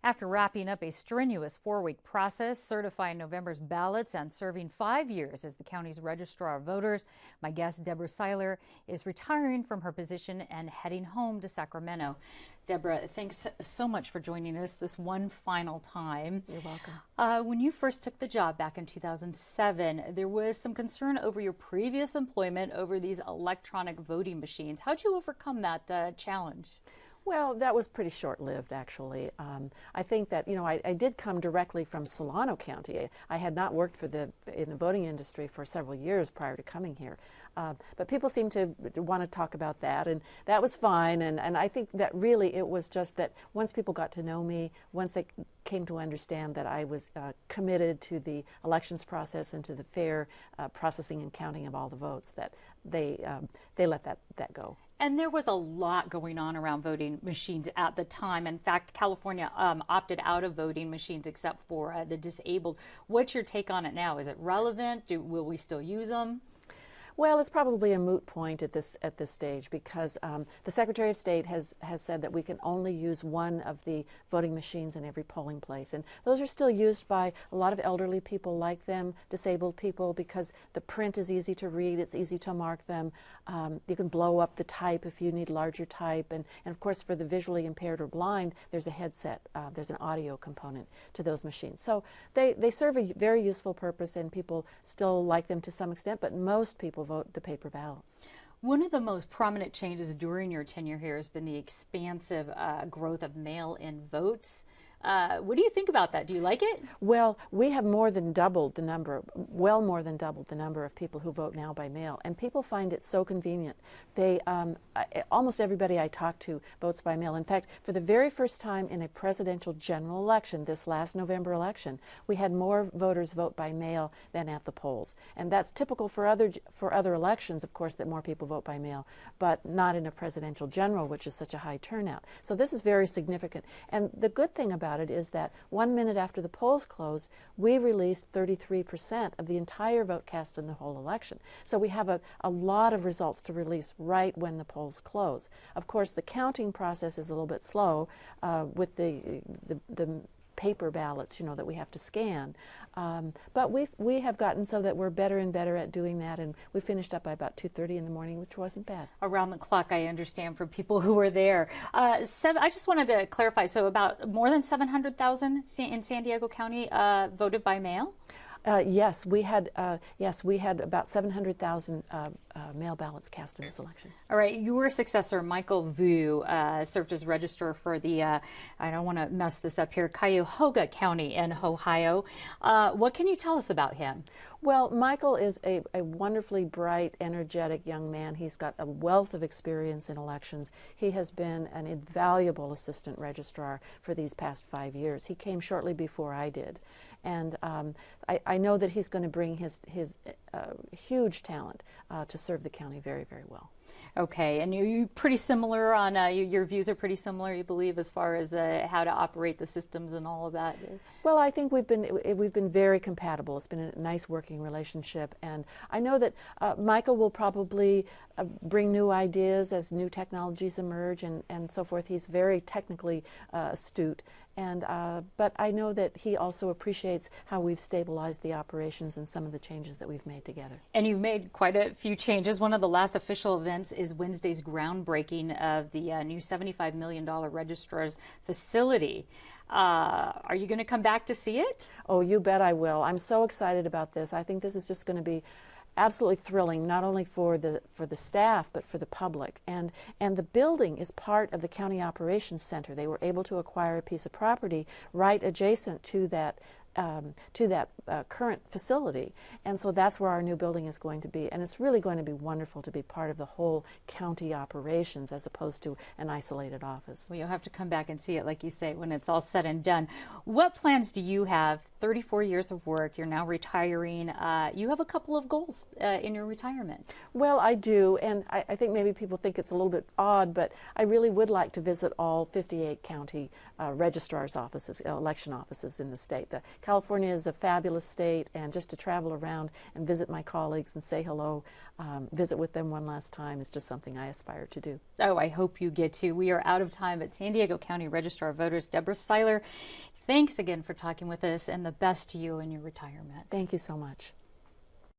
After wrapping up a strenuous 4-week process, certifying November's ballots and serving 5 years as the county's registrar of voters, my guest, Deborah Seiler, is retiring from her position and heading home to Sacramento. Deborah, thanks so much for joining us this one final time. You're welcome. When you first took the job back in 2007, there was some concern over your previous employment over these electronic voting machines. How'd you overcome that challenge? Well, that was pretty short-lived, actually. I think that, I did come directly from Solano County. I had not worked in the voting industry for several years prior to coming here. But people seem to want to talk about that, and that was fine. And I think that really it was just that once people got to know me, once they came to understand that I was committed to the elections process and to the fair processing and counting of all the votes, that they let that go. And there was a lot going on around voting machines at the time. In fact, California opted out of voting machines except for the disabled. What's your take on it now? Is it relevant? Will we still use them? Well, it's probably a moot point at this stage because the Secretary of State has said that we can only use one of the voting machines in every polling place, and those are still used by a lot of elderly people like them, disabled people, because the print is easy to read, it's easy to mark them. You can blow up the type if you need larger type, and of course for the visually impaired or blind, there's a headset, there's an audio component to those machines. So they serve a very useful purpose, and people still like them to some extent, but most people vote the paper ballots. One of the most prominent changes during your tenure here has been the expansive growth of mail-in votes. What do you think about that? Do you like it? Well, we have more than doubled the number, well more than doubled the number of people who vote now by mail, and people find it so convenient. They, almost everybody I talk to votes by mail. In fact, for the very first time in a presidential general election, this last November election, we had more voters vote by mail than at the polls. And that's typical for other elections, of course, that more people vote by mail, but not in a presidential general, which is such a high turnout. So this is very significant. And the good thing about it is that 1 minute after the polls closed, we released 33% of the entire vote cast in the whole election. So we have a lot of results to release right when the polls close. Of course, the counting process is a little bit slow with the paper ballots, that we have to scan. But we have gotten so that we're better and better at doing that, and we finished up by about 2:30 in the morning, which wasn't bad. Around the clock, I understand, for people who were there. I just wanted to clarify, so about more than 700,000 in San Diego County voted by mail? Yes, we had about 700,000 mail ballots cast in this election. All right, your successor, Michael Vu, served as registrar for the, I don't want to mess this up here, Cuyahoga County in Ohio. What can you tell us about him? Well, Michael is a wonderfully bright, energetic young man. He's got a wealth of experience in elections. He has been an invaluable assistant registrar for these past 5 years. He came shortly before I did. And I know that he's going to bring his huge talent to serve the county very, very well. Okay, and you're pretty similar on, your views are pretty similar, you believe, as far as how to operate the systems and all of that? Well, I think we've been very compatible. It's been a nice working relationship, and I know that Michael will probably bring new ideas as new technologies emerge and so forth. He's very technically astute. But I know that he also appreciates how we've stabilized the operations and some of the changes that we've made together. And you've made quite a few changes. One of the last official events is Wednesday's groundbreaking of the new $75 million registrar's facility. Are you going to come back to see it? Oh, you bet I will. I'm so excited about this. I think this is just going to be absolutely thrilling, not only for the staff but for the public. And the building is part of the County Operations Center. They were able to acquire a piece of property right adjacent to that current facility, and so that's where our new building is going to be. And it's really going to be wonderful to be part of the whole county operations as opposed to an isolated office. Well, you'll have to come back and see it, like you say, when it's all said and done. What plans do you have 34 years of work. You're now retiring. You have a couple of goals in your retirement. Well, I do, and I think maybe people think it's a little bit odd, but I really would like to visit all 58 county registrars' offices, election offices in the state. California is a fabulous state, and just to travel around and visit my colleagues and say hello, visit with them one last time is just something I aspire to do. Oh, I hope you get to. We are out of time, but San Diego County Registrar of Voters Deborah Seiler, thanks again for talking with us, and the best to you in your retirement. Thank you so much.